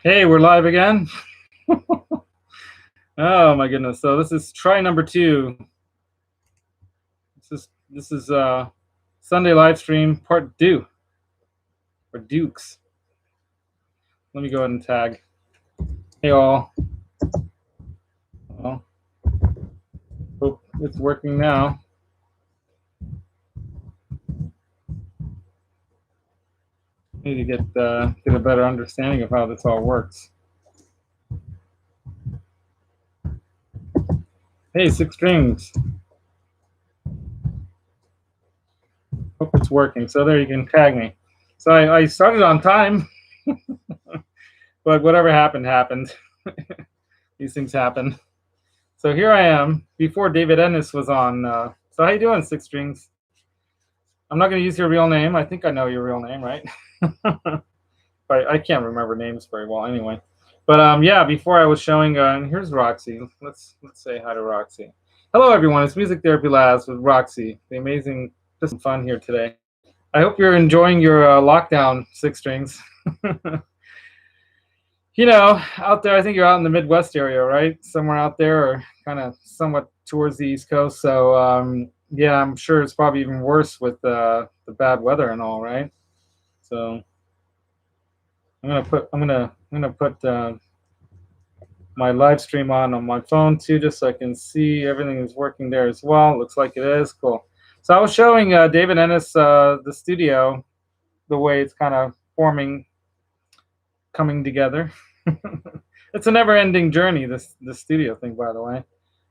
Hey, we're live again. Oh my goodness. So this is try number 2. This is Sunday live stream part 2 for Dukes. Let me go ahead and tag. Hey all. Well, hope it's working now. Need to get a better understanding of how this all works. Hey, Six Strings. Hope it's working. So there you can tag me. So I started on time, but whatever happened happened. These things happen. So here I am before David Ennis was on. So how you doing, Six Strings? I'm not going to use your real name. I think I know your real name, right? But I can't remember names very well anyway. But yeah, before I was showing, and here's Roxy. Let's say hi to Roxy. Hello, everyone. It's Music Therapy Labs with Roxy. The amazing, just some fun here today. I hope you're enjoying your lockdown, Six Strings. You know, out there, I think you're out in the Midwest area, right? Somewhere out there, or kind of somewhat towards the East Coast. So yeah, I'm sure it's probably even worse with the bad weather and all, right? So I'm gonna put my live stream on my phone too, just so I can see everything is working there as well. Looks like it is cool. So I was showing David Ennis the studio, the way it's kind of coming together. It's a never-ending journey. This studio thing, by the way,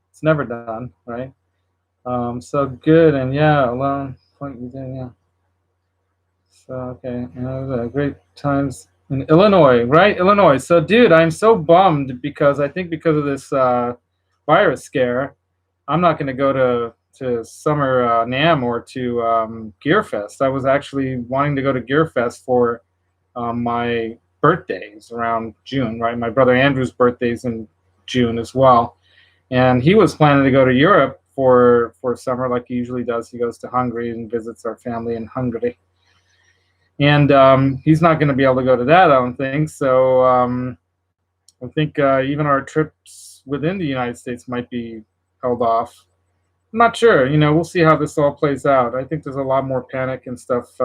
it's never done, right? So good, and yeah, alone. Yeah. So okay, great times in Illinois, right? Illinois. So, dude, I'm so bummed because I think because of this virus scare, I'm not going to go to Summer NAMM or to Gear Fest. I was actually wanting to go to Gear Fest for my birthdays around June, right? My brother Andrew's birthday's in June as well, and he was planning to go to Europe for summer like he usually does. He goes to Hungary and visits our family in Hungary. And he's not going to be able to go to that, I don't think. So I think even our trips within the United States might be held off. I'm not sure. We'll see how this all plays out. I think there's a lot more panic and stuff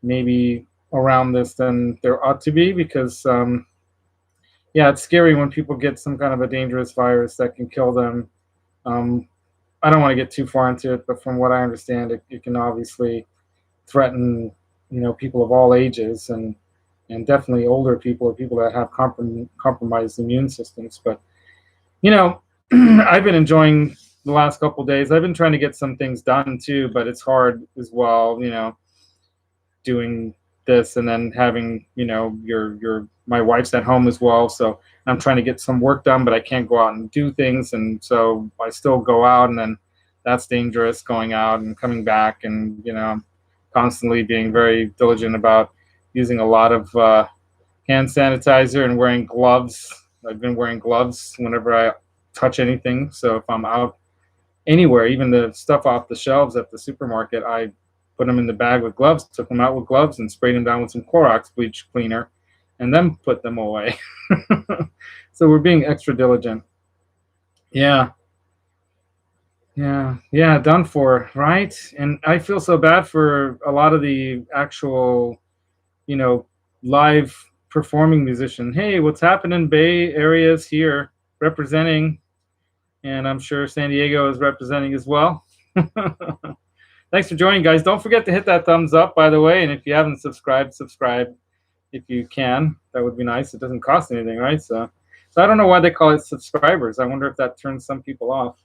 maybe around this than there ought to be because, yeah, it's scary when people get some kind of a dangerous virus that can kill them. I don't want to get too far into it, but from what I understand, it can obviously threaten people of all ages and definitely older people or people that have compromised immune systems. But I've been enjoying the last couple of days. I've been trying to get some things done too, but it's hard as well, doing this and then having your my wife's at home as well, so I'm trying to get some work done, but I can't go out and do things, and so I still go out, and then that's dangerous, going out and coming back, and constantly being very diligent about using a lot of hand sanitizer and wearing gloves. I've been wearing gloves whenever I touch anything. So if I'm out anywhere, even the stuff off the shelves at the supermarket, I put them in the bag with gloves, took them out with gloves, and sprayed them down with some Clorox bleach cleaner, and then put them away. So we're being extra diligent. Yeah. Yeah, done for, right? And I feel so bad for a lot of the actual, you know, live performing musician. Hey, what's happening? Bay Area's here representing, and I'm sure San Diego is representing as well. Thanks for joining, guys. Don't forget to hit that thumbs up, by the way. And if you haven't subscribed, subscribe if you can. That would be nice. It doesn't cost anything, right? So I don't know why they call it subscribers. I wonder if that turns some people off.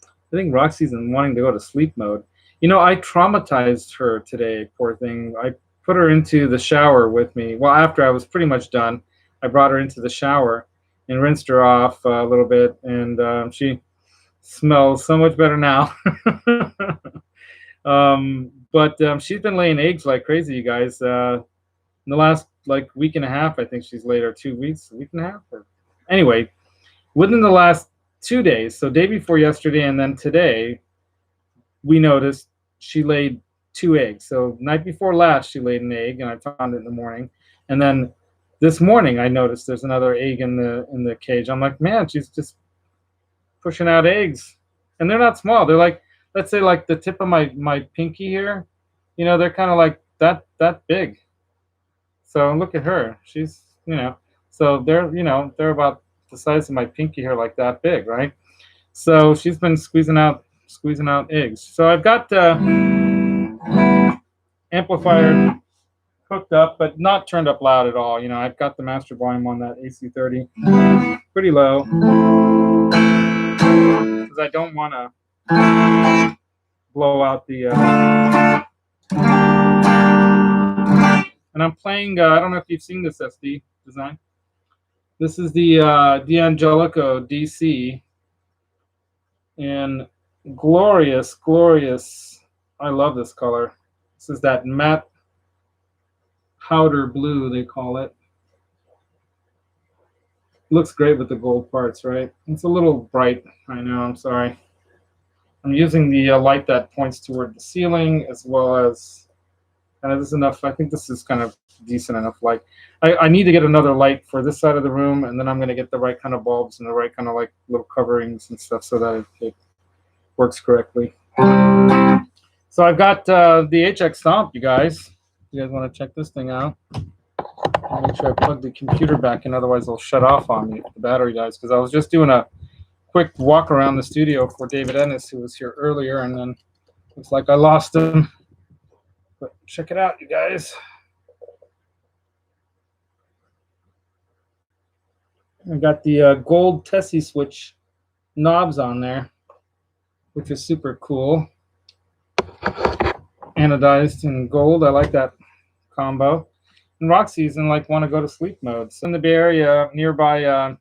I think Roxy's in wanting to go to sleep mode. I traumatized her today, poor thing. I put her into the shower with me. Well, after I was pretty much done, I brought her into the shower and rinsed her off a little bit, and she smells so much better now. But she's been laying eggs like crazy, you guys. In the last week and a half, I think she's laid, or 2 weeks, a week and a half. Anyway, within the last 2 days, so day before yesterday and then today, we noticed she laid 2 eggs. So night before last, she laid an egg, and I found it in the morning. And then This morning I noticed there's another egg in the cage. I'm like, man, she's just pushing out eggs, and they're not small. They're like, let's say like the tip of my pinky here. They're kind of like that big. So look at her. She's so they're about the size of my pinky here, like that big, right? So she's been squeezing out eggs. So I've got amplifier hooked up, but not turned up loud at all. I've got the master volume on that AC30 pretty low because I don't want to blow out the. And I'm playing. I don't know if you've seen this SD design. This is the D'Angelico DC, and glorious, glorious. I love this color. This is that matte powder blue, they call it. Looks great with the gold parts, right? It's a little bright, I know, I'm sorry. I'm using the light that points toward the ceiling, as well as, this is enough, I think this is kind of decent enough light. I need to get another light for this side of the room, and then I'm going to get the right kind of bulbs and the right kind of like little coverings and stuff so that it works correctly. So I've got the HX Stomp, you guys. You guys want to check this thing out? I'll make sure I plug the computer back in, otherwise it'll shut off on me if the battery dies, because I was just doing a quick walk around the studio for David Ennis, who was here earlier, and then looks like I lost him. But check it out, you guys. I got the gold Tessie switch knobs on there, which is super cool. Anodized in gold. I like that combo. And Roxy's in like want to go to sleep mode. So in the Bay Area, nearby,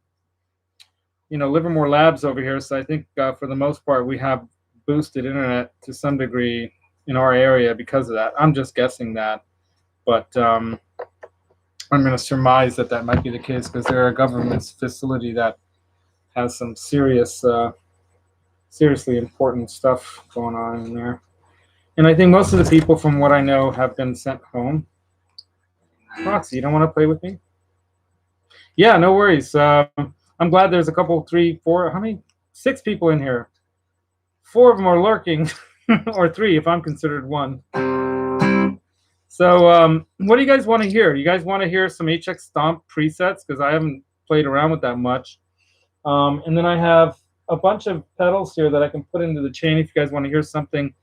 Livermore Labs over here. So I think for the most part we have boosted internet to some degree in our area because of that. I'm just guessing that, but I'm going to surmise that might be the case because they're a government facility that has some seriously important stuff going on in there. And I think most of the people, from what I know, have been sent home. Roxy, you don't want to play with me? Yeah, no worries. I'm glad there's a couple, 3, 4, how many? 6 people in here. 4 of them are lurking, or 3 if I'm considered one. So what do you guys want to hear? You guys want to hear some HX Stomp presets? Because I haven't played around with that much. And then I have a bunch of pedals here that I can put into the chain if you guys want to hear something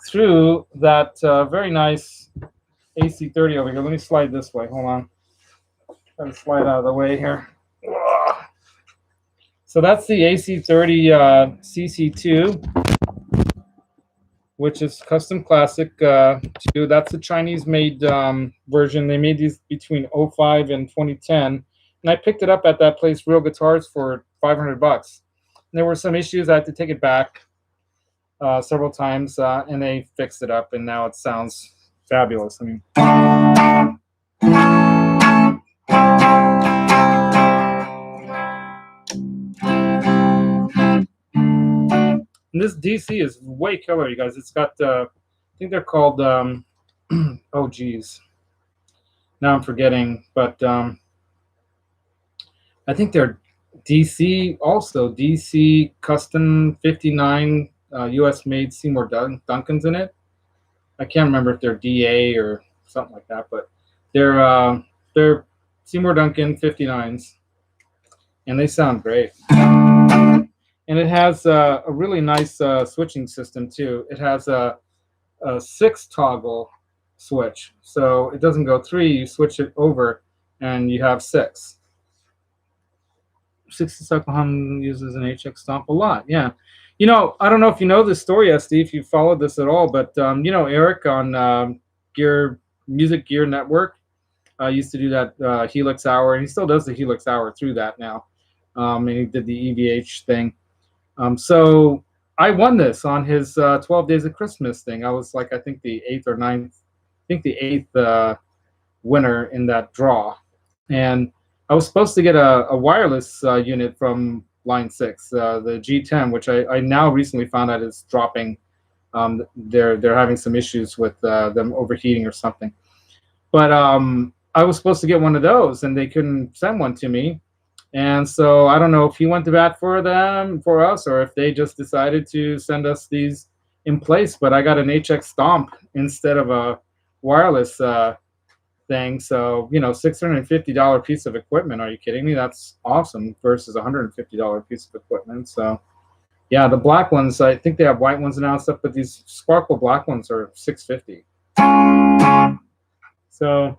through that very nice AC30 over here. Let me slide this way. Hold on. Try to slide out of the way here. So that's the AC30 CC2, which is custom classic 2. That's the Chinese-made version. They made these between 05 and 2010. And I picked it up at that place, Real Guitars, for $500. And there were some issues. I had to take it back several times, and they fixed it up, and now it sounds fabulous. I mean, and this DC is way killer, you guys. It's got, I think they're called, oh geez, now I'm forgetting, but I think they're DC, also DC custom 59 US made Seymour Duncans in it. I can't remember if they're DA or something like that, but they're Seymour Duncan 59s, and they sound great. And it has a really nice switching system too. It has a 6 toggle switch, so it doesn't go 3. You switch it over, and you have 6. 60 Hum uses an HX Stomp a lot, yeah. I don't know if you know this story, SD, if you followed this at all, but Eric on Music Gear Network used to do that Helix Hour, and he still does the Helix Hour through that now. And he did the EVH thing. So I won this on his 12 Days of Christmas thing. I was like, I think the 8th or 9th, I think the 8th winner in that draw. And I was supposed to get a wireless unit from Line 6, the G10, which I now recently found out is dropping. They're having some issues with them overheating or something. But I was supposed to get one of those, and they couldn't send one to me. And so I don't know if he went to bat for them, for us, or if they just decided to send us these in place. But I got an HX Stomp instead of a wireless thing. So, $650 piece of equipment. Are you kidding me? That's awesome versus a $150 piece of equipment. So, yeah, the black ones, I think they have white ones now and stuff, but these sparkle black ones are $650. So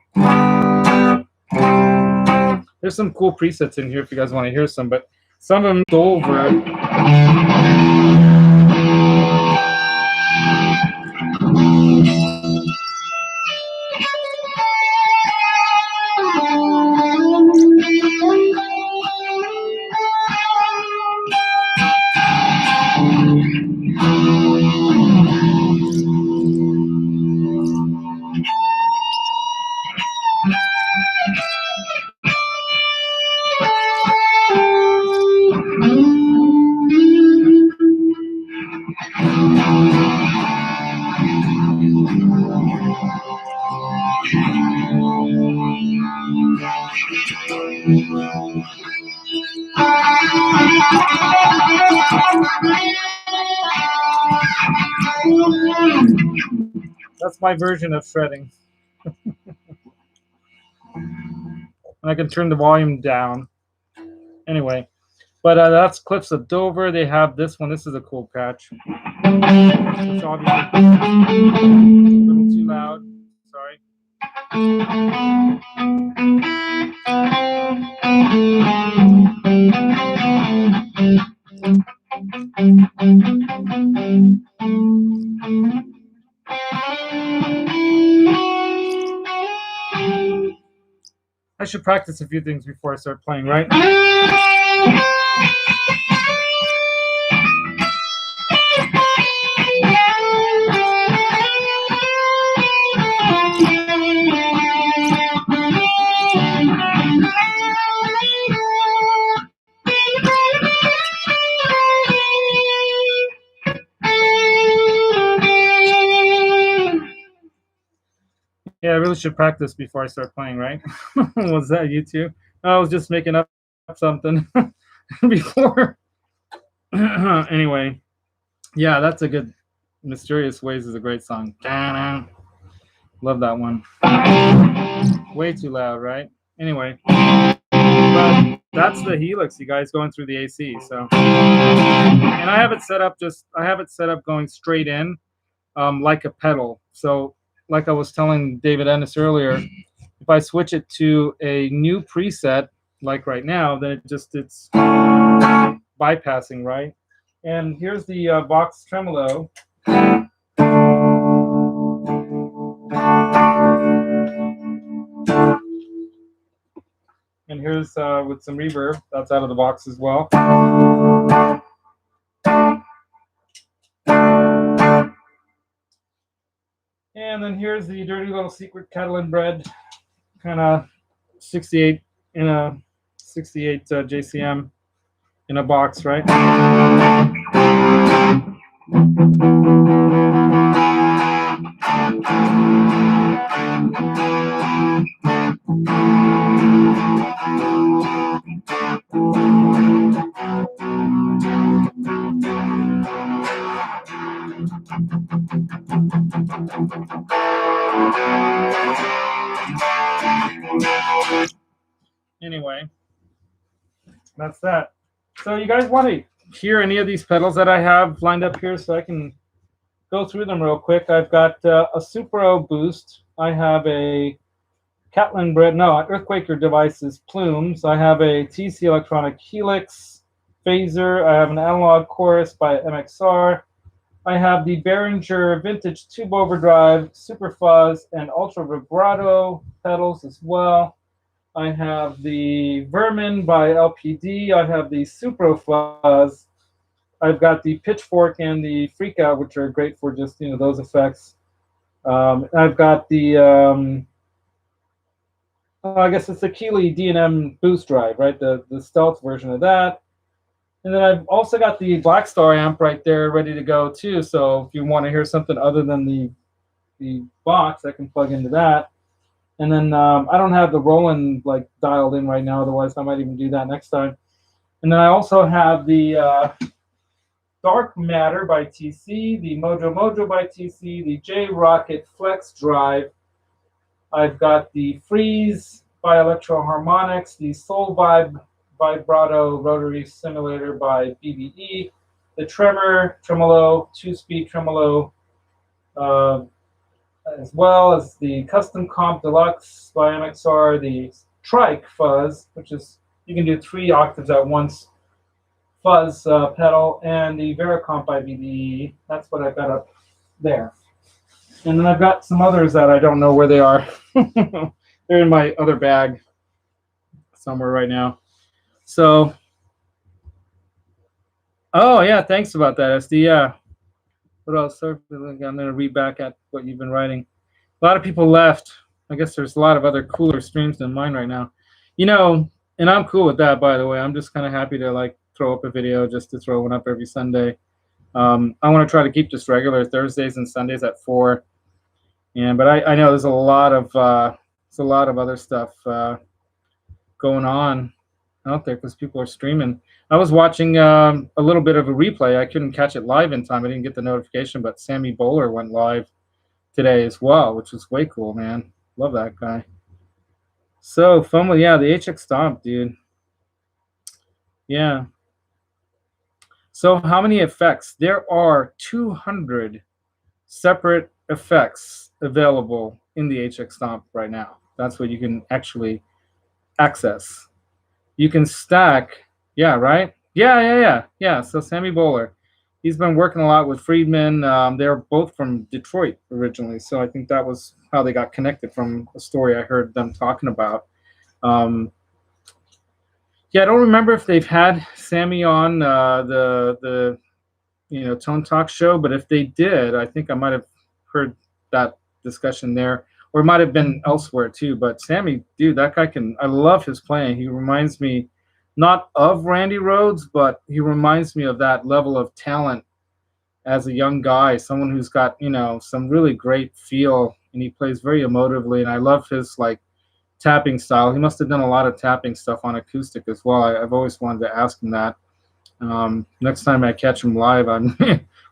there's some cool presets in here if you guys want to hear some, but some of them go over. That's my version of shredding. And I can turn the volume down. Anyway, but that's Cliffs of Dover. They have this one. This is a cool patch. It's obviously a little too loud. Sorry. I should practice a few things before I start playing, right? Yeah, I really should practice before I start playing, right? Was that you too? I was just making up something before. Anyway, yeah, that's a good. Mysterious Ways is a great song. Love that one. Way too loud, right? Anyway, but that's the Helix, you guys, going through the AC. So, and I have it set up going straight in, like a pedal. So, like I was telling David Ennis earlier, if I switch it to a new preset, like right now, then it's bypassing, right? And here's the Vox Tremolo. And here's with some reverb. That's out of the box as well. And then here's the Dirty Little Secret Kettle and Bread, kind of 68 in a 68 JCM in a box, right? Anyway, that's that. So you guys want to hear any of these pedals that I have lined up here so I can go through them real quick? I've got a Supro Boost. I have a Earthquaker Devices Plumes. I have a TC Electronic Helix Phaser. I have an Analog Chorus by MXR. I have the Behringer Vintage Tube Overdrive, Super Fuzz, and Ultra Vibrato pedals as well. I have the Vermin by LPD. I have the Supro Fuzz. I've got the Pitchfork and the Freak Out, which are great for just those effects. I've got the I guess it's the Keeley D&M Boost Drive, right? The stealth version of that. And then I've also got the Black Star amp right there ready to go too. So if you want to hear something other than the box, I can plug into that. And then I don't have the Roland like dialed in right now. Otherwise, I might even do that next time. And then I also have the Dark Matter by TC, the Mojo Mojo by TC, the J Rocket Flex Drive. I've got the Freeze by Electro Harmonics, the Soul Vibe Vibrato Rotary Simulator by BBE, the Tremor Tremolo 2-speed tremolo, uh, as well as the Custom Comp Deluxe by MXR, the Trike Fuzz, which is you can do 3 octaves at once fuzz pedal, and the Vericomp by BBE. That's what I've got up there. And then I've got some others that I don't know where they are. They're in my other bag somewhere right now. So, oh yeah, thanks about that, SD. Yeah. What else? I'm going to read back at what you've been writing. A lot of people left. I guess there's a lot of other cooler streams than mine right now. You know, and I'm cool with that, by the way. I'm just kind of happy to like throw up a video just to throw one up every Sunday. I want to try to keep this regular Thursdays and Sundays at 4. But I know there's a lot of other stuff going on out there because people are streaming. I was watching a little bit of a replay. I couldn't catch it live in time. I didn't get the notification, but Sammy Bowler went live today as well, which was way cool, man. Love that guy. So fun with, yeah, the HX Stomp, dude. Yeah. So how many effects? There are 200 separate effects available in the HX Stomp right now. That's what you can actually access. You can stack, yeah, right? Yeah. So Sammy Bowler, he's been working a lot with Friedman. They're both from Detroit originally, so I think that was how they got connected from a story I heard them talking about. Yeah, I don't remember if they've had Sammy on the Tone Talk show, but if they did, I think I might have heard that discussion there, or it might have been elsewhere too. But Sammy, dude, that guy I love his playing. He reminds me not of Randy Rhoads, but he reminds me of that level of talent as a young guy, someone who's got, some really great feel, and he plays very emotively, and I love his like tapping style. He must have done a lot of tapping stuff on acoustic as well. I've always wanted to ask him that. Next time I catch him live on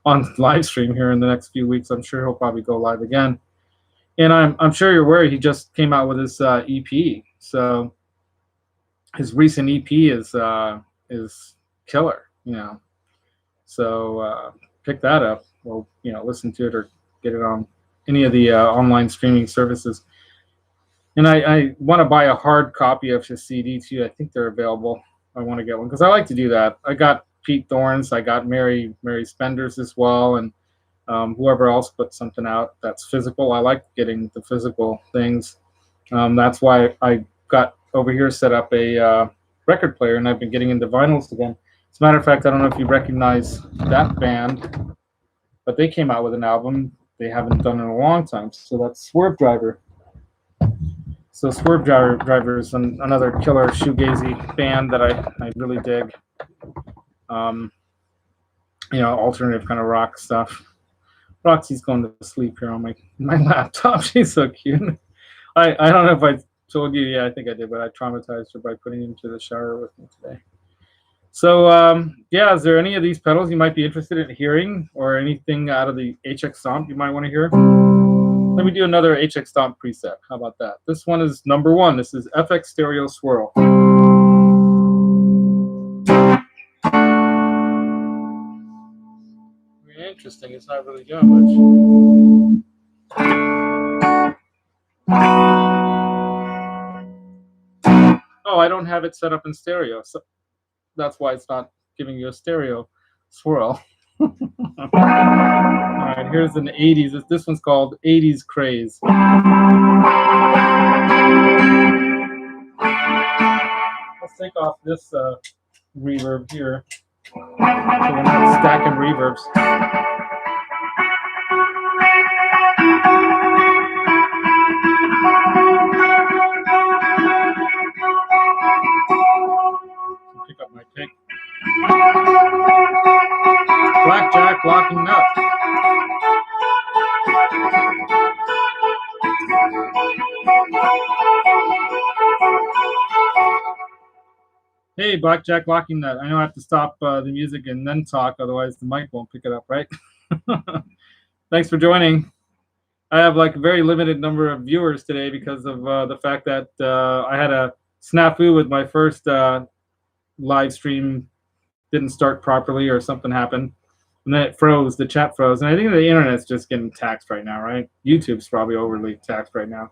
on live stream here in the next few weeks, I'm sure he'll probably go live again. And I'm sure you're aware he just came out with his EP. So his recent EP is killer, So pick that up, or listen to it, or get it on any of the online streaming services. And I want to buy a hard copy of his CD too. I think they're available. I want to get one because I like to do that. I got Pete Thorne's, I got Mary Spender's as well, and whoever else put something out that's physical. I like getting the physical things. That's why I got over here set up a record player, and I've been getting into vinyls again. As a matter of fact, I don't know if you recognize that band, but they came out with an album they haven't done in a long time. So that's Swerve Driver. So Swerve Driver is another killer shoegazy band that I really dig. Alternative kind of rock stuff. Roxy's going to sleep here on my laptop. She's so cute. I don't know if I told you. Yeah, I think I did, but I traumatized her by putting her into the shower with me today. So, is there any of these pedals you might be interested in hearing, or anything out of the HX Stomp you might want to hear? Let me do another HX Stomp preset. How about that? This one is number 1. This is FX Stereo Swirl. Very interesting. It's not really doing much. Oh, I don't have it set up in stereo, so that's why it's not giving you a stereo swirl. All right, here's an 80s. This one's called 80s Craze. Let's take off this reverb here, so we're not stacking reverbs. Pick up my pick. Blackjack locking nuts. Hey, Blackjack Locking Nut. I know I have to stop the music and then talk, otherwise the mic won't pick it up, right? Thanks for joining. I have like a very limited number of viewers today because of the fact that I had a snafu with my first live stream. Didn't start properly or something happened. And then it froze, the chat froze. And I think the internet's just getting taxed right now, right? YouTube's probably overly taxed right now.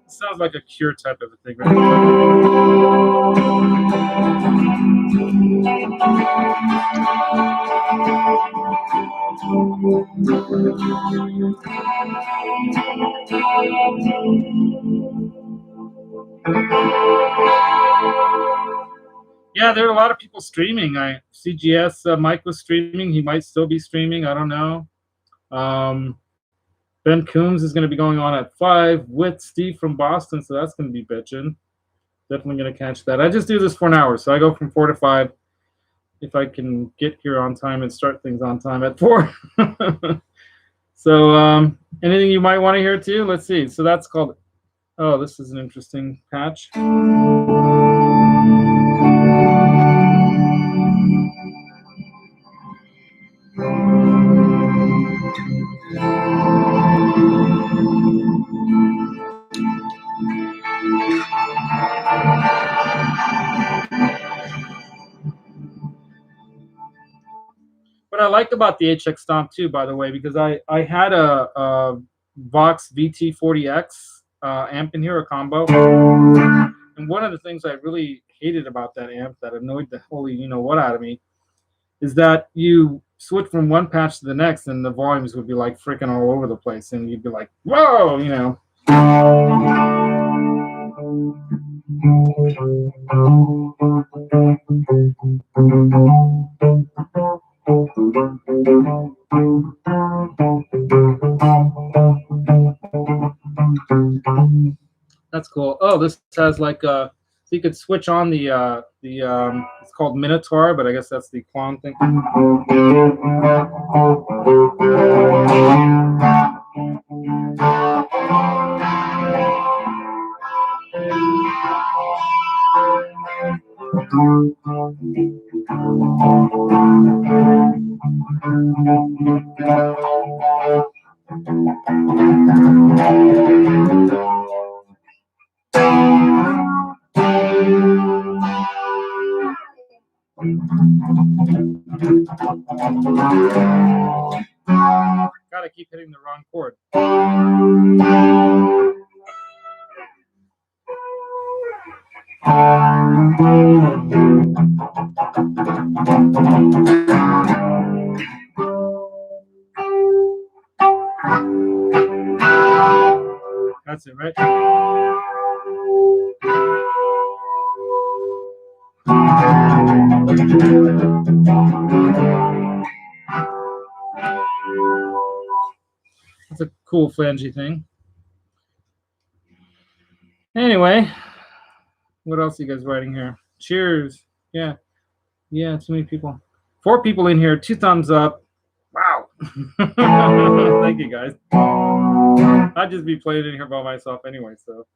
Sounds like a Cure type of a thing, Yeah, there are a lot of people streaming. CGS Mike was streaming. He might still be streaming. I don't know. Ben Coombs is going to be going on at 5 with Steve from Boston, so that's going to be bitching. Definitely going to catch that. I just do this for an hour, so I go from 4 to 5 if I can get here on time and start things on time at 4. So anything you might want to hear too? Let's see. So that's called, oh, this is an interesting patch. What I liked about the HX Stomp too, by the way, because I had a Vox VT40X amp in here, a combo. And one of the things I really hated about that amp that annoyed the holy you-know-what out of me is that you switch from one patch to the next and the volumes would be like freaking all over the place. And you'd be like, whoa, you know. That's cool. Oh, this has like so you could switch on the it's called Minotaur, but I guess that's the clone thing. Gotta keep hitting the wrong chord. That's it, right? That's a cool flangey thing. Anyway, what else are you guys writing here? Cheers. Yeah. Yeah, too many people. 4 people in here, 2 thumbs up. Wow. Thank you, guys. I'd just be playing in here by myself anyway, so.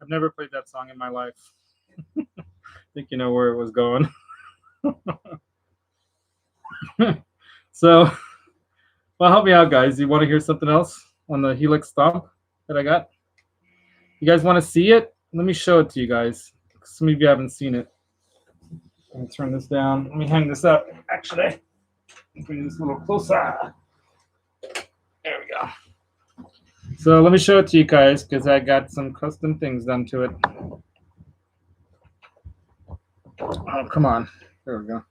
I've never played that song in my life. I think you know where it was going. So, well, help me out, guys. You want to hear something else on the Helix Stomp that I got? You guys want to see it? Let me show it to you guys. Some of you haven't seen it. Let me turn this down. Let me hang this up. Actually, bring this a little closer. There we go. So let me show it to you guys because I got some custom things done to it. Oh, come on. There we go.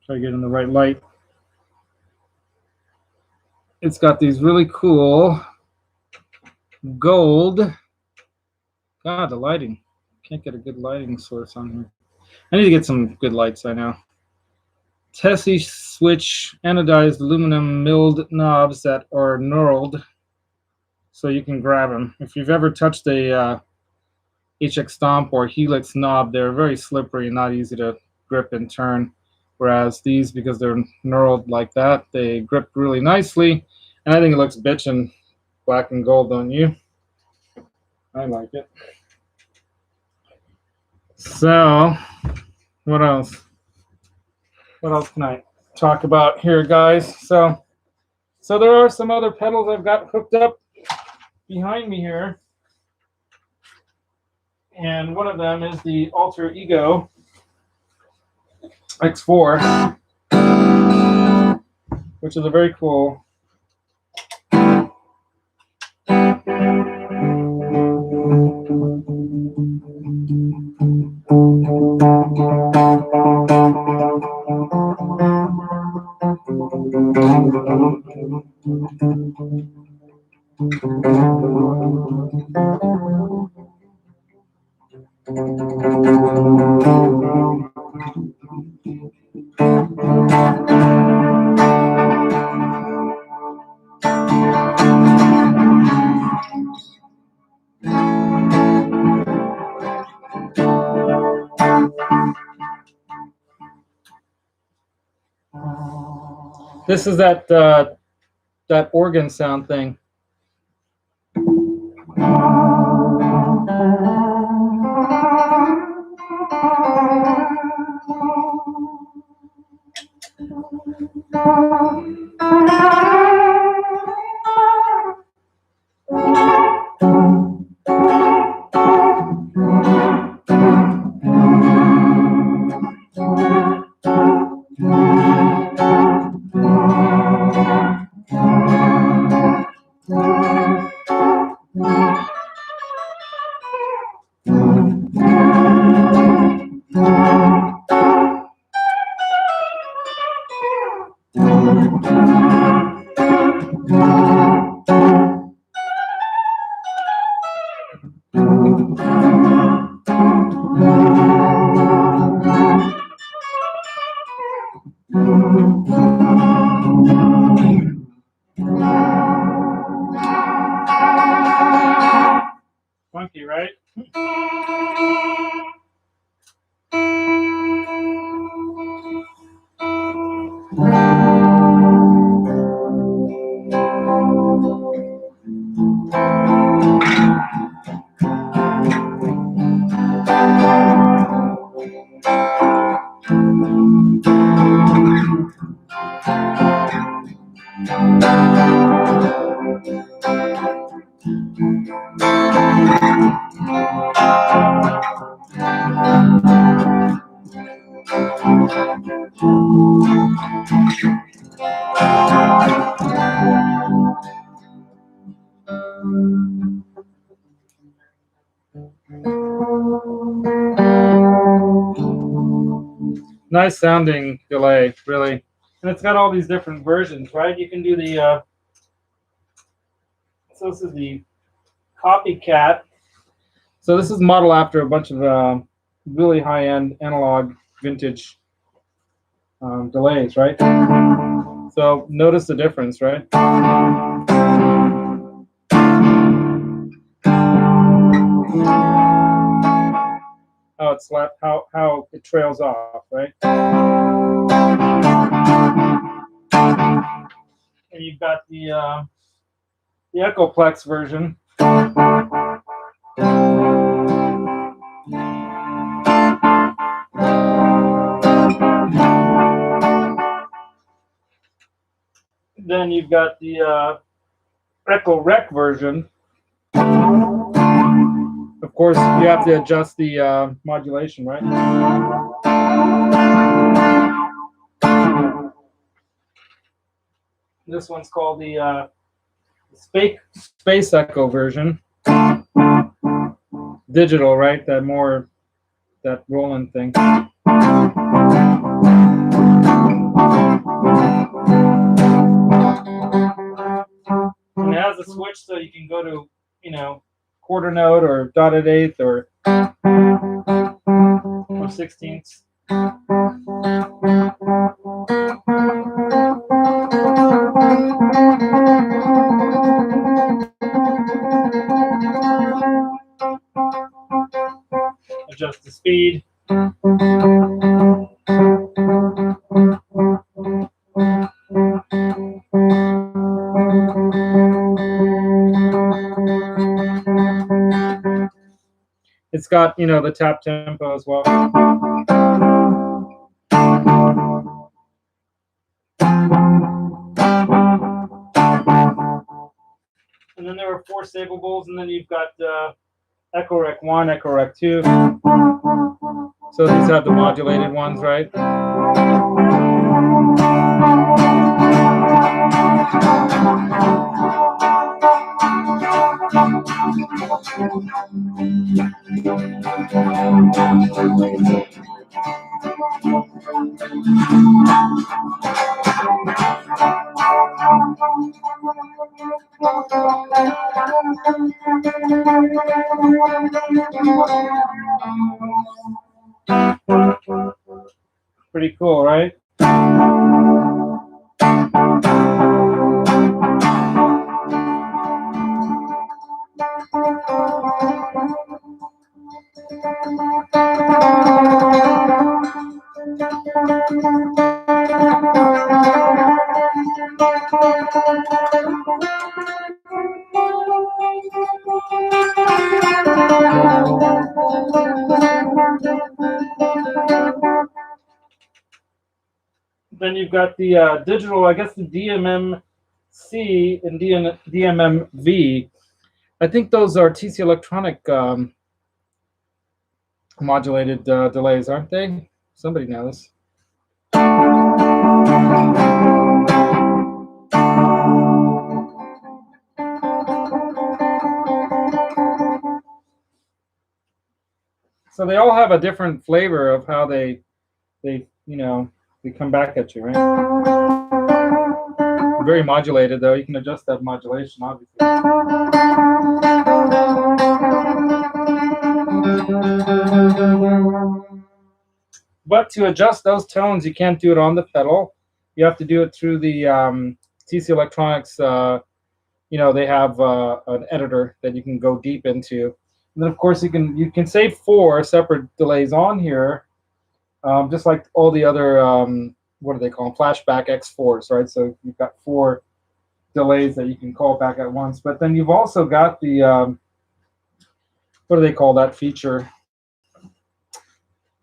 Try to get in the right light. It's got these really cool gold. God, the lighting. Can't get a good lighting source on here. I need to get some good lights, I know. Tessie switch anodized aluminum milled knobs that are knurled, so you can grab them. If you've ever touched a HX Stomp or Helix knob, they're very slippery and not easy to grip and turn. Whereas these, because they're knurled like that, they grip really nicely. And I think it looks bitchin' black and gold, don't you? I like it. So, what else? What else can I talk about here, guys? So there are some other pedals I've got hooked up behind me here. And one of them is the Alter Ego X4, which is a very cool. This is that organ sound thing. Funky, right? Nice sounding delay, really. And it's got all these different versions, right? You can do the, so this is the Copycat. So this is modeled after a bunch of really high-end analog vintage delays, right? So notice the difference, right? How it's how it trails off, right? And you've got the Echoplex version. Then you've got the Echo Rec version. Of course, you have to adjust the modulation, right? This one's called the Space Echo version. Digital, right? That Roland thing. has a switch so you can go to, quarter note or dotted eighth or 16ths. Adjust the speed. It's got, the tap tempo as well. And then there are 4 staples, and then you've got Echo Rec 1, Echo Rec 2. So these have the modulated ones, right? Pretty cool, right? Then you've got the digital, I guess the DMM-C and DMM-V. I think those are TC Electronic modulated delays, aren't they? Somebody knows. So they all have a different flavor of how they come back at you, right? Very modulated, though. You can adjust that modulation, obviously. But to adjust those tones, you can't do it on the pedal. You have to do it through the TC Electronics. They have an editor that you can go deep into. And then, of course, you can save 4 separate delays on here, just like all the other what do they call them? Flashback X4s, right? So you've got 4 delays that you can call back at once. But then you've also got the what do they call that feature?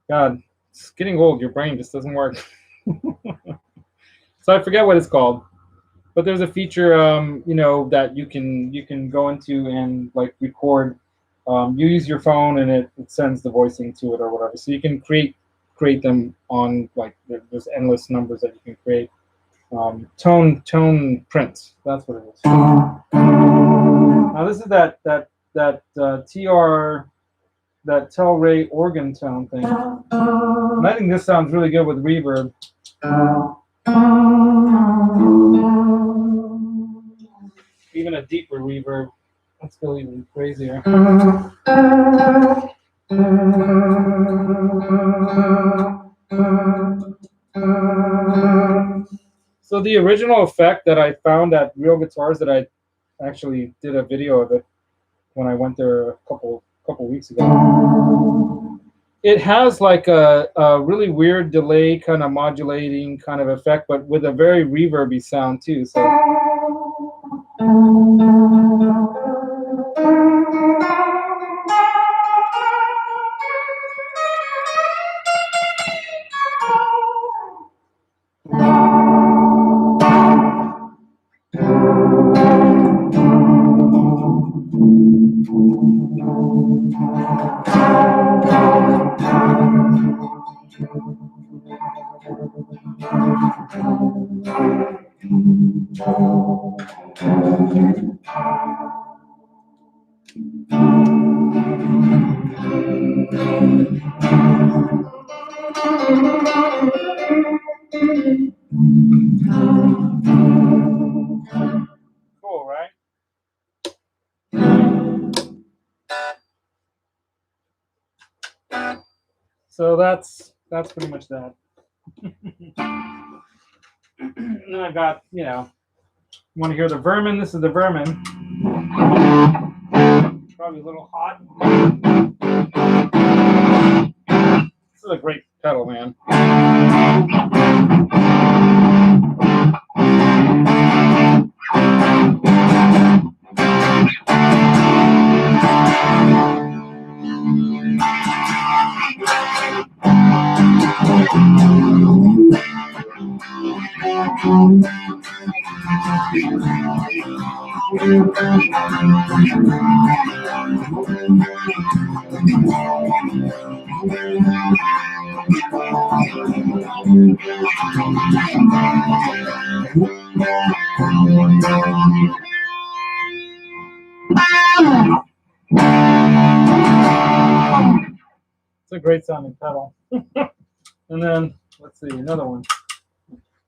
God, it's getting old. Your brain just doesn't work. So I forget what it's called. But there's a feature, that you can go into and like record. You use your phone and it sends the voicing to it or whatever. So you can create them on, like, there's endless numbers that you can create. Tone prints. That's what it is. Now this is that TR, that Telray organ tone thing. And I think this sounds really good with reverb. Even a deeper reverb. Let's go even crazier. So the original effect that I found at Real Guitars, that I actually did a video of it when I went there a couple weeks ago. It has like a really weird delay kind of modulating kind of effect, but with a very reverby sound too. So. Cool, right? So that's pretty much that. And then I've got, want to hear the Vermin? This is the Vermin. Probably a little hot. This is a great pedal, man. It's a great sounding pedal. And then, let's see, another one.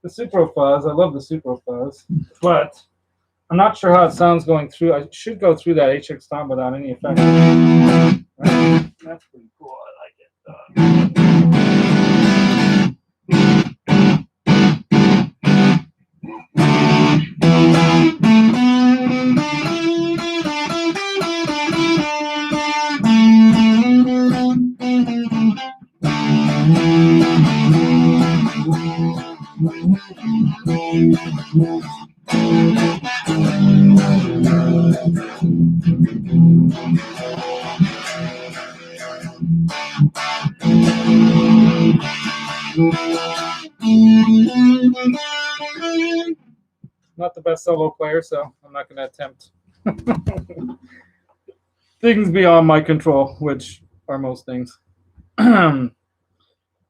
The Supro Fuzz. I love the Supro Fuzz. But I'm not sure how it sounds going through. I should go through that HX Stomp without any effect. Right? That's pretty cool. I like it. Not the best solo player, so I'm not going to attempt things beyond my control, which are most things.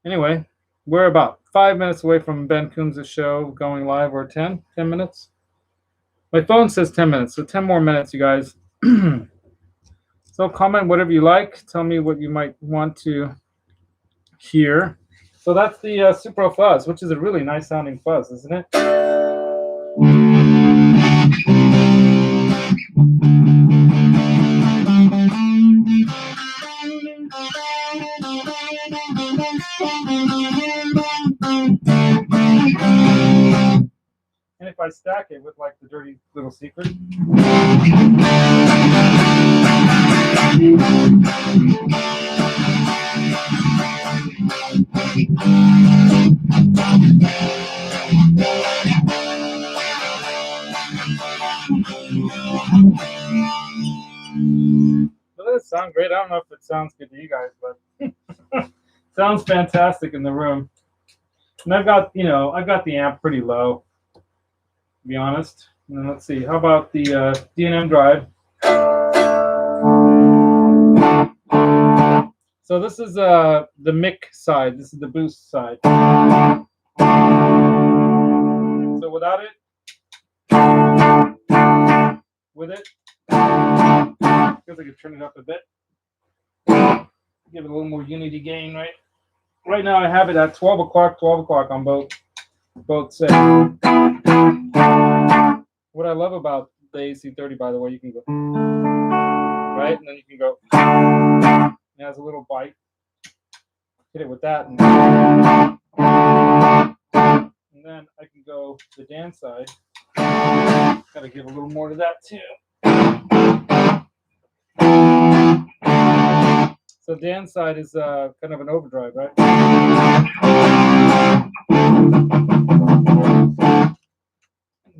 Anyway, we're about 5 minutes away from Ben Coombs' show going live, or 10 minutes. My phone says 10 minutes, so 10 more minutes, you guys. So comment whatever you like. Tell me what you might want to hear. So that's the Supro Fuzz, which is a really nice sounding fuzz, isn't it? And if I stack it with like the Dirty Little Secret. Doesn't it sound great? I don't know if it sounds good to you guys, but sounds fantastic in the room. And I've got the amp pretty low, to be honest. And then let's see, how about the D&M drive? So this is the mic side. This is the boost side. So without it, with it, I guess I could turn it up a bit. Give it a little more unity gain, right? Right now I have it at 12 o'clock on both sets. What I love about the AC30, by the way, you can go, right? And then you can go, it has a little bite. Hit it with that. And then I can go the Dan side. Gotta give a little more to that too. So Dan's side is kind of an overdrive, right?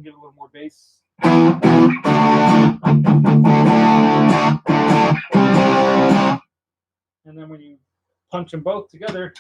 Give a little more bass. And then when you punch them both together,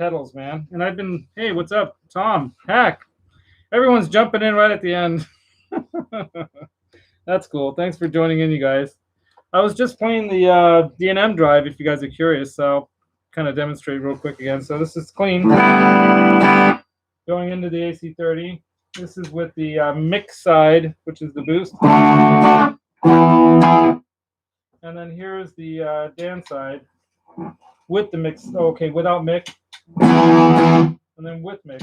pedals, man. And I've been, hey, what's up, Tom, Hack? Everyone's jumping in right at the end. That's cool. Thanks for joining in, you guys. I was just playing the D&M drive, if you guys are curious. So I'll kind of demonstrate real quick again. So this is clean. Going into the AC30. This is with the mix side, which is the boost. And then here's the Dan side with the mix. Oh, okay, without mic. And then with mic.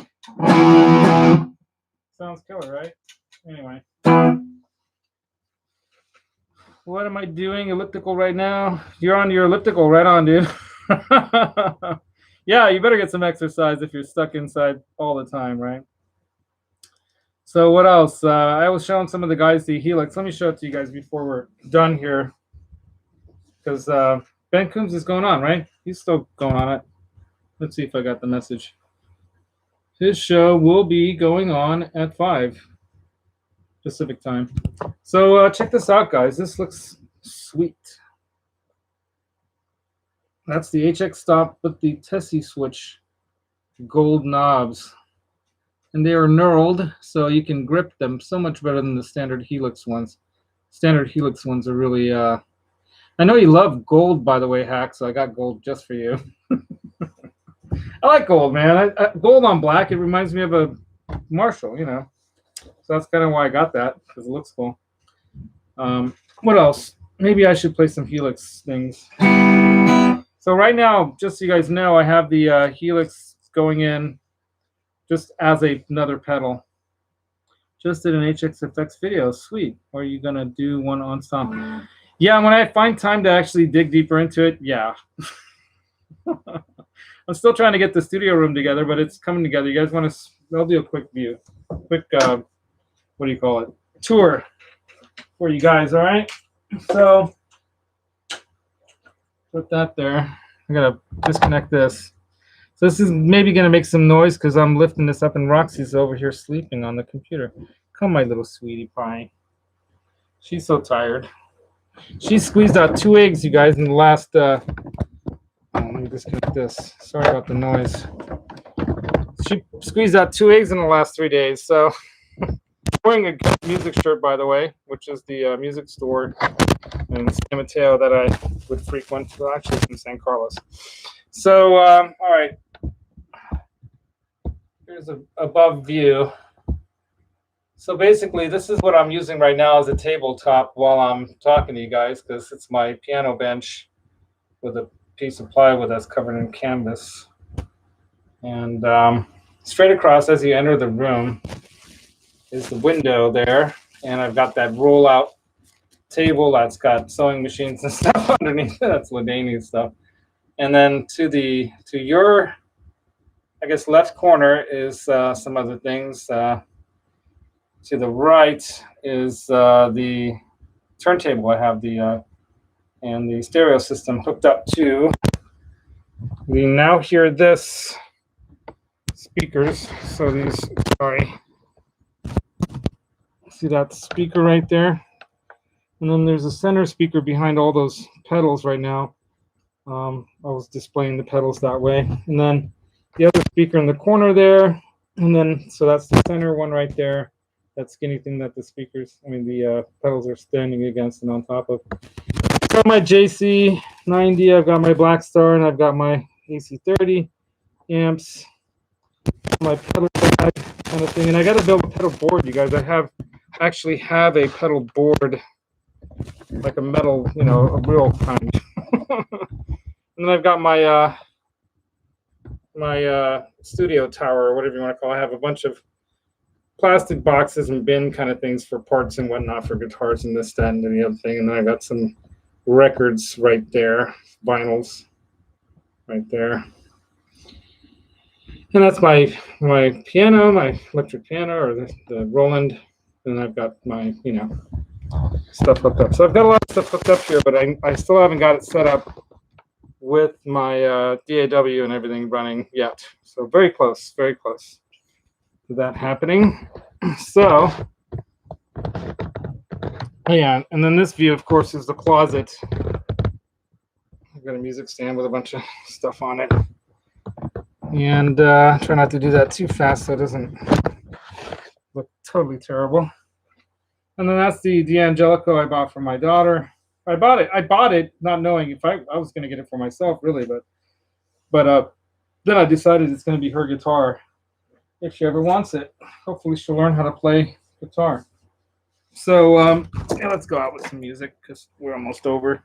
Sounds killer, right? Anyway. What am I doing? Elliptical right now? You're on your elliptical. Right on, dude. Yeah, you better get some exercise if you're stuck inside all the time, right? So what else? I was showing some of the guys the Helix. Let me show it to you guys before we're done here. Because Ben Coombs is going on, right? He's still going on it. Let's see if I got the message. His show will be going on at 5 Pacific time. So check this out, guys. This looks sweet. That's the HX stop with the Tessie switch gold knobs. And they are knurled, so you can grip them so much better than the standard Helix ones. Standard Helix ones are really... I know you love gold, by the way, Hack, so I got gold just for you. I like gold, man. Gold on black, it reminds me of a Marshall, you know. So that's kind of why I got that, because it looks cool. What else? Maybe I should play some Helix things. So right now, just so you guys know, I have the Helix going in just as another pedal. Just did an HXFX video. Sweet. Or are you going to do one on Stomp? Yeah, when I find time to actually dig deeper into it, yeah. I'm still trying to get the studio room together, but it's coming together. You guys want to... I'll do a quick view. Quick, what do you call it? Tour for you guys, all right? So, put that there. I got to disconnect this. So this is maybe going to make some noise because I'm lifting this up and Roxy's over here sleeping on the computer. Come, my little sweetie pie. She's so tired. She squeezed out 2 eggs, you guys, in the last... let me disconnect this. Sorry about the noise. She squeezed out 2 eggs in the last 3 days. So, wearing a good music shirt, by the way, which is the music store in San Mateo that I would frequent. Well, actually, from San Carlos. So, all right. Here's an above view. So basically, this is what I'm using right now as a tabletop while I'm talking to you guys, because it's my piano bench with a piece of plywood that's covered in canvas. And straight across as you enter the room is the window there. And I've got that roll-out table that's got sewing machines and stuff underneath it. That's Ladani's stuff. And then to your, I guess, left corner is some other things. To the right is the turntable. I have the and the stereo system hooked up to the Now Hear This speakers. So these, sorry, see that speaker right there? And then there's a center speaker behind all those pedals right now. I was displaying the pedals that way. And then the other speaker in the corner there. And then, so that's the center one right there. That skinny thing that the speakers, the pedals are standing against and on top of. I've got my JC90, I've got my Black Star, and I've got my AC30 amps, my pedal bag kind of thing. And I got to build a pedal board, you guys. I actually have a pedal board, like a metal, a real kind. And then I've got my my studio tower, or whatever you want to call it. I have a bunch of plastic boxes and bin kind of things for parts and whatnot for guitars and this, that, and the other thing. And then I got some records right there, vinyls right there. And that's my piano, my electric piano, or the Roland. And I've got my, stuff hooked up. So I've got a lot of stuff hooked up here, but I still haven't got it set up with my DAW and everything running yet. So very close to that happening. So, yeah, and then this view, of course, is the closet. I've got a music stand with a bunch of stuff on it. And try not to do that too fast so it doesn't look totally terrible. And then that's the D'Angelico I bought for my daughter. I bought it not knowing if I was going to get it for myself, really, but then I decided it's going to be her guitar if she ever wants it. Hopefully, she'll learn how to play guitar. So yeah, let's go out with some music because we're almost over.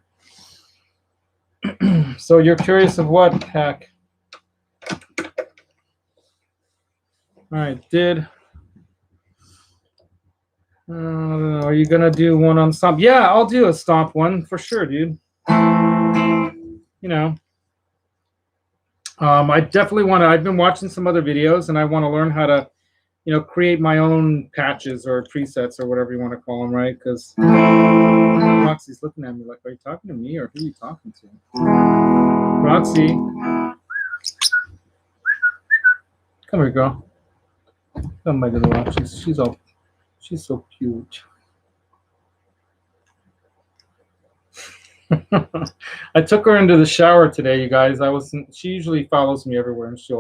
So you're curious of what, Hack? All right, I don't know. Are you gonna do one on stomp? Yeah, I'll do a stomp one for sure, dude. You know, I definitely want to. I've been watching some other videos, and I want to learn how to, create my own patches or presets or whatever you want to call them, right? Because Roxy's looking at me like, are you talking to me or who are you talking to? Roxy, come here, girl. Come, my little Roxy. She's so cute. I took her into the shower today, you guys. She usually follows me everywhere, and she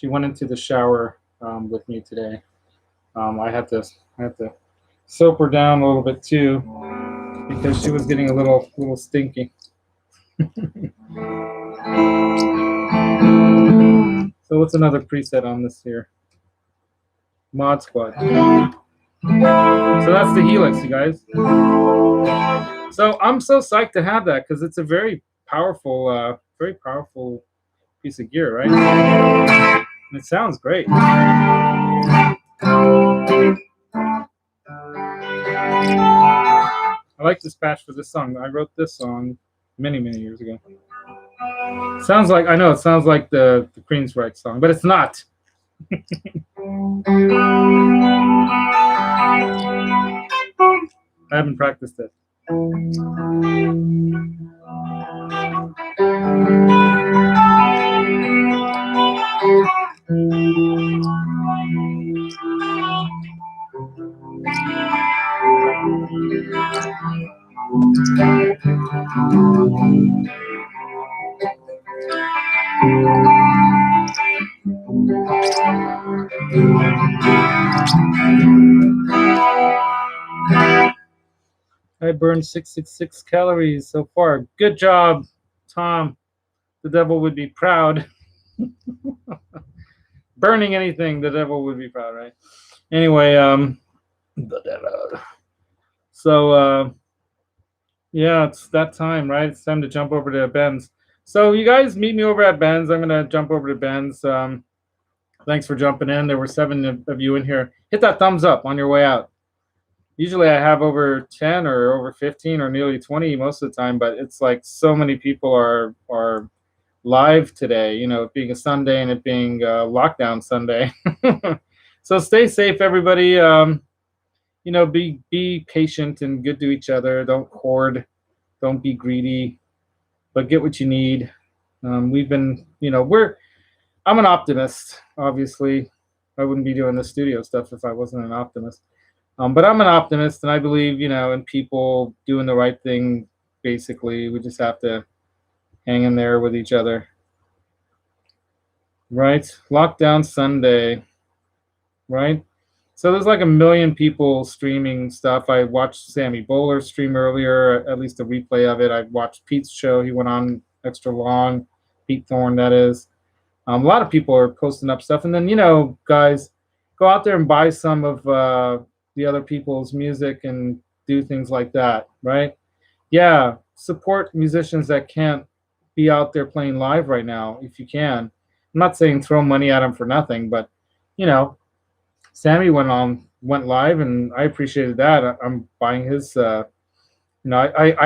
went into the shower with me today. I had to soap her down a little bit too because she was getting a little stinky. So what's another preset on this here? Mod Squad. So that's the Helix, you guys. So I'm so psyched to have that because it's a very powerful piece of gear, right? And it sounds great. I like this patch for this song. I wrote this song many years ago. Sounds like it sounds like the Queensryche song, but it's not. I haven't practiced it. I burned 666 calories so far. Good job, Tom. The devil would be proud. Burning anything, the devil would be proud, right? Anyway, the devil. So, yeah, it's that time, right? It's time to jump over to Ben's. So, you guys meet me over at Ben's. I'm going to jump over to Ben's. Thanks for jumping in. There were 7 of you in here. Hit that thumbs up on your way out. Usually I have over 10 or over 15 or nearly 20 most of the time, but it's like so many people are live today, it being a Sunday and it being lockdown Sunday. So stay safe, everybody. Be patient and good to each other. Don't hoard. Don't be greedy, but get what you need. We've been, I'm an optimist, obviously. I wouldn't be doing the studio stuff if I wasn't an optimist. But I'm an optimist, and I believe, in people doing the right thing. Basically, we just have to hang in there with each other. Right? Lockdown Sunday. Right? So there's like 1 million people streaming stuff. I watched Sammy Bowler stream earlier, at least a replay of it. I watched Pete's show. He went on extra long. Pete Thorne, that is. A lot of people are posting up stuff. And then, guys, go out there and buy some of the other people's music and do things like that, right? Yeah, support musicians that can't be out there playing live right now if you can. I'm not saying throw money at them for nothing, but Sammy went live and I appreciated that. I'm buying his I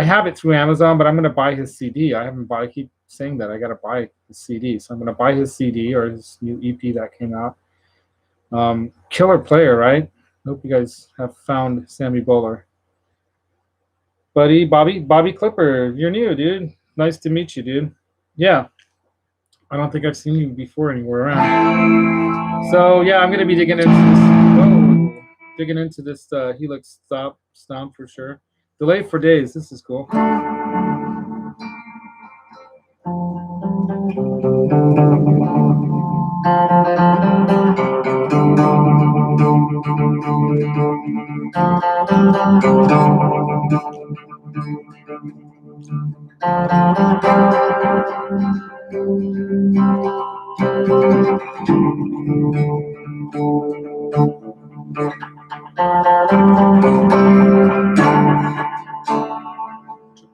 have it through Amazon, but I'm gonna buy his CD. I keep saying that I gotta buy his CD. So I'm gonna buy his CD or his new EP that came out. Killer player, right? Hope you guys have found Sammy Bowler. Buddy, Bobby Clipper, you're new, dude. Nice to meet you, dude. Yeah. I don't think I've seen you before anywhere around. So yeah, I'm gonna be digging into this Helix stomp for sure. Delayed for days. This is cool. Trippy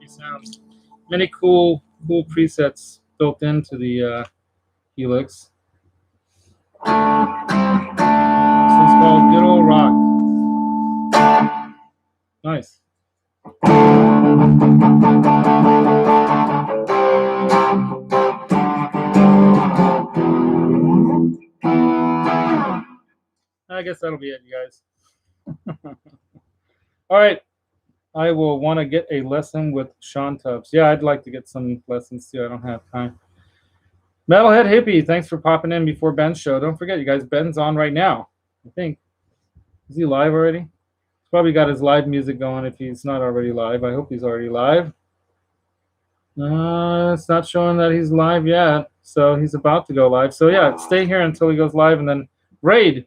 sounds. Many cool presets built into the Helix. This is called Good Old Rock. Nice. I guess that'll be it, you guys. All right. I will want to get a lesson with Sean Tubbs. Yeah, I'd like to get some lessons too. I don't have time. Metalhead Hippie, thanks for popping in before Ben's show. Don't forget, you guys, Ben's on right now. I think. Is he live already? He's probably got his live music going if he's not already live. I hope he's already live. It's not showing that he's live yet. So he's about to go live. So yeah, stay here until he goes live and then raid.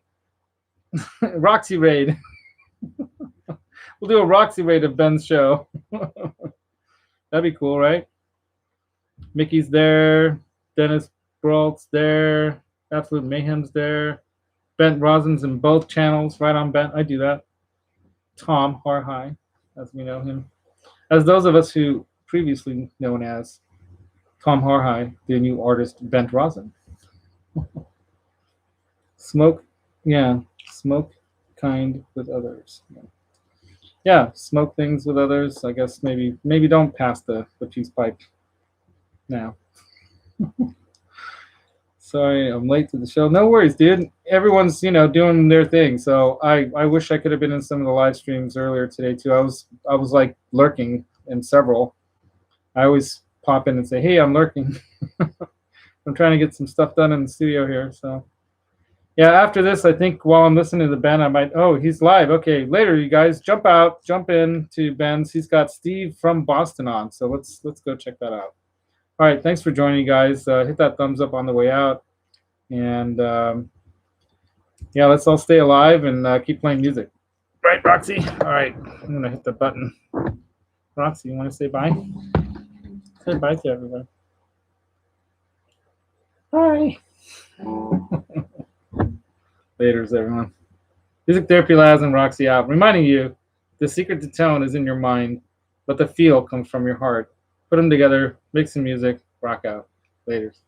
Roxy raid. We'll do a Roxy raid of Ben's show. That'd be cool, right? Mickey's there. Dennis Brault's there. Absolute Mayhem's there. Bent Rosin's in both channels. Right on Bent. I do that. Tom Harhigh, as we know him. As those of us who previously known as Tom Harhigh, the new artist Bent Rosin. Smoke, yeah. Smoke kind with others. Yeah, smoke things with others. I guess maybe don't pass the peace pipe now. Sorry, I'm late to the show. No worries, dude. Everyone's doing their thing. So I wish I could have been in some of the live streams earlier today too. I was like lurking in several. I always pop in and say, hey, I'm lurking. I'm trying to get some stuff done in the studio here. So yeah, after this, I think while I'm listening to the band, I might. Oh, he's live. Okay, later, you guys, jump in to Ben's. He's got Steve from Boston on. So let's go check that out. All right, thanks for joining, you guys. Hit that thumbs up on the way out. And yeah, let's all stay alive and keep playing music. Right, Roxy? All right, I'm going to hit the button. Roxy, you want to say bye? Say bye to everybody. Bye. Laters, everyone. Music Therapy Labs and Roxy out. Reminding you, the secret to tone is in your mind, but the feel comes from your heart. Put them together, make some music, rock out. Laters.